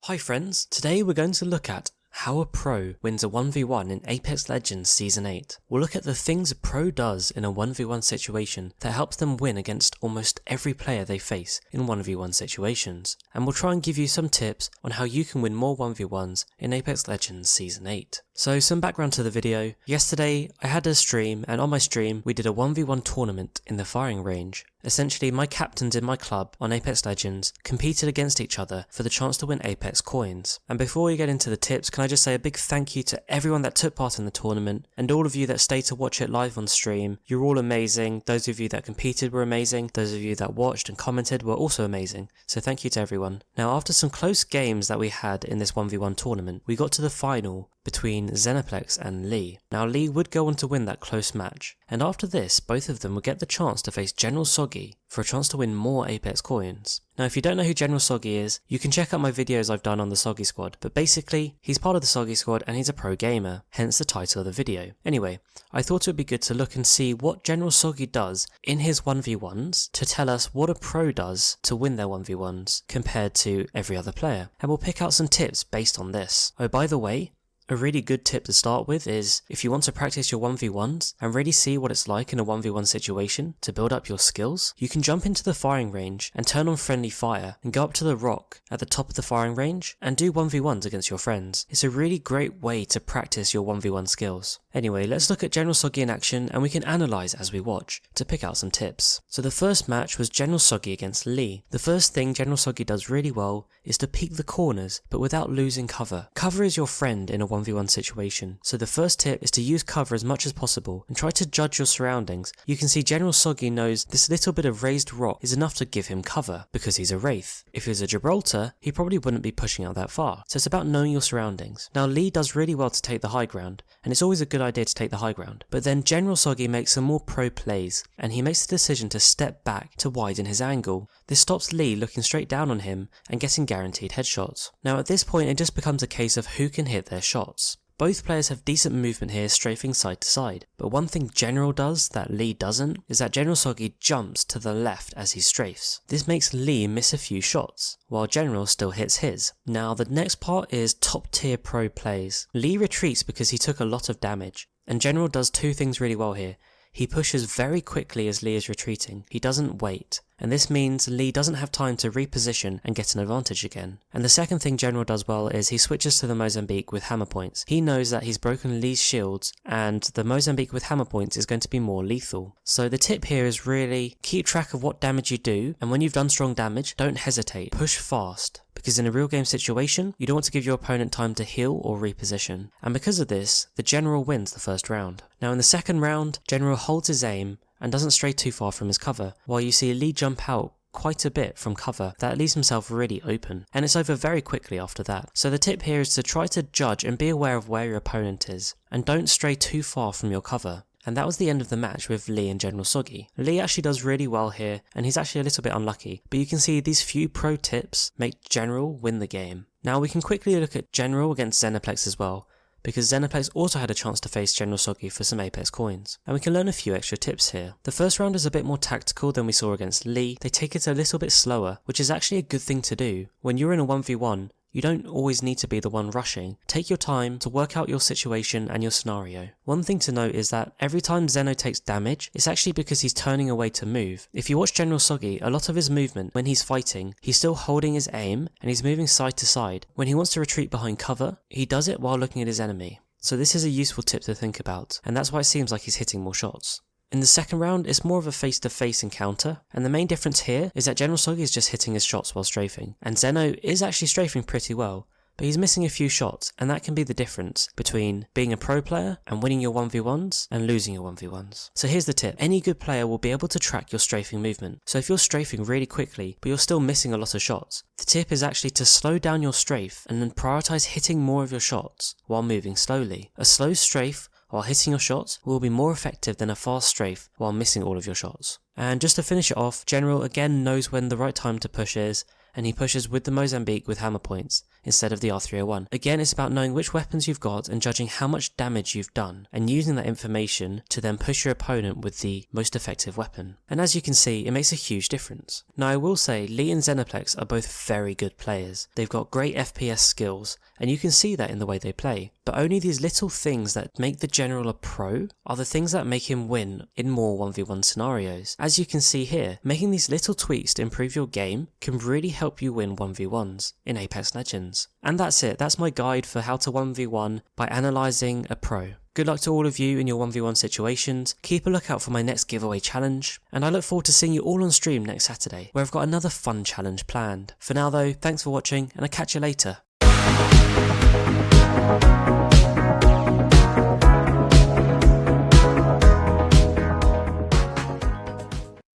Hi friends, today we're going to look at how a pro wins a 1v1 in Apex Legends Season 8. We'll look at the things a pro does in a 1v1 situation that helps them win against almost every player they face in 1v1 situations, and we'll try and give you some tips on how you can win more 1v1s in Apex Legends Season 8. So some background to the video. Yesterday I had a stream, and on my stream we did a 1v1 tournament in the firing range. Essentially, my captains in my club on Apex Legends competed against each other for the chance to win Apex coins. And before we get into the tips, can I just say a big thank you to everyone that took part in the tournament, and all of you that stayed to watch it live on stream. You're all amazing. Those of you that competed were amazing. Those of you that watched and commented were also amazing. So thank you to everyone. Now, after some close games that we had in this 1v1 tournament, we got to the final between Xenoplex and Lee. Now Lee would go on to win that close match, and after this both of them would get the chance to face General Soggy for a chance to win more Apex coins. Now if you don't know who General Soggy is, you can check out my videos I've done on the Soggy squad, but basically he's part of the Soggy squad and he's a pro gamer, hence the title of the video. Anyway, I thought it would be good to look and see what General Soggy does in his 1v1s to tell us what a pro does to win their 1v1s compared to every other player, and we'll pick out some tips based on this. Oh, by the way, a really good tip to start with is, if you want to practice your 1v1s and really see what it's like in a 1v1 situation to build up your skills, you can jump into the firing range and turn on friendly fire and go up to the rock at the top of the firing range and do 1v1s against your friends. It's a really great way to practice your 1v1 skills. Anyway, let's look at General Soggy in action and we can analyse as we watch to pick out some tips. So the first match was General Soggy against Lee. The first thing General Soggy does really well is to peek the corners but without losing cover. Cover is your friend in a 1v1 situation, so the first tip is to use cover as much as possible and try to judge your surroundings. You can see General Soggy knows this little bit of raised rock is enough to give him cover because he's a Wraith. If he was a Gibraltar, he probably wouldn't be pushing out that far, so it's about knowing your surroundings. Now Lee does really well to take the high ground, and it's always a good idea to take the high ground, but then General Soggy makes some more pro plays and he makes the decision to step back to widen his angle. This stops Lee looking straight down on him and getting guaranteed headshots. Now at this point it just becomes a case of who can hit their shots. Both players have decent movement here, strafing side to side, but one thing General does that Lee doesn't is that General Soggy jumps to the left as he strafes. This makes Lee miss a few shots, while General still hits his. Now the next part is top tier pro plays. Lee retreats because he took a lot of damage, and General does two things really well here. He pushes very quickly as Lee is retreating. He doesn't wait, and this means Lee doesn't have time to reposition and get an advantage again. And the second thing General does well is he switches to the Mozambique with hammer points. He knows that he's broken Lee's shields, and the Mozambique with hammer points is going to be more lethal. So the tip here is really keep track of what damage you do, and when you've done strong damage, don't hesitate. Push fast, because in a real game situation, you don't want to give your opponent time to heal or reposition. And because of this, the General wins the first round. Now in the second round, General holds his aim and doesn't stray too far from his cover, while you see Lee jump out quite a bit from cover that leaves himself really open, and it's over very quickly after that. So the tip here is to try to judge and be aware of where your opponent is, and don't stray too far from your cover. And that was the end of the match with Lee and General Soggy. Lee actually does really well here, and he's actually a little bit unlucky, but you can see these few pro tips make General win the game. Now we can quickly look at General against Xenoplex as well, because Xenoplex also had a chance to face General Soggy for some Apex coins, and we can learn a few extra tips here. The first round is a bit more tactical than we saw against Lee. They take it a little bit slower, which is actually a good thing to do. When you're in a 1v1, you don't always need to be the one rushing. Take your time to work out your situation and your scenario. One thing to note is that every time Zeno takes damage, it's actually because he's turning away to move. If you watch General Soggy, a lot of his movement when he's fighting, he's still holding his aim and he's moving side to side. When he wants to retreat behind cover, he does it while looking at his enemy. So this is a useful tip to think about, and that's why it seems like he's hitting more shots. In the second round, it's more of a face-to-face encounter, and the main difference here is that General Soggy is just hitting his shots while strafing, and Zeno is actually strafing pretty well, but he's missing a few shots, and that can be the difference between being a pro player and winning your 1v1s and losing your 1v1s. So here's the tip. Any good player will be able to track your strafing movement. So if you're strafing really quickly, but you're still missing a lot of shots, the tip is actually to slow down your strafe and then prioritize hitting more of your shots while moving slowly. A slow strafe while hitting your shots will be more effective than a fast strafe while missing all of your shots. And just to finish it off, General again knows when the right time to push is, and he pushes with the Mozambique with hammer points. instead of the R301. Again, it's about knowing which weapons you've got and judging how much damage you've done, and using that information to then push your opponent with the most effective weapon. And as you can see, it makes a huge difference. Now I will say, Lee and Xenoplex are both very good players. They've got great FPS skills, and you can see that in the way they play. But only these little things that make the general a pro are the things that make him win in more 1v1 scenarios. As you can see here, making these little tweaks to improve your game can really help you win 1v1s in Apex Legends. And that's it, that's my guide for how to 1v1 by analysing a pro. Good luck to all of you in your 1v1 situations, keep a lookout for my next giveaway challenge, and I look forward to seeing you all on stream next Saturday, where I've got another fun challenge planned. For now though, thanks for watching, and I'll catch you later.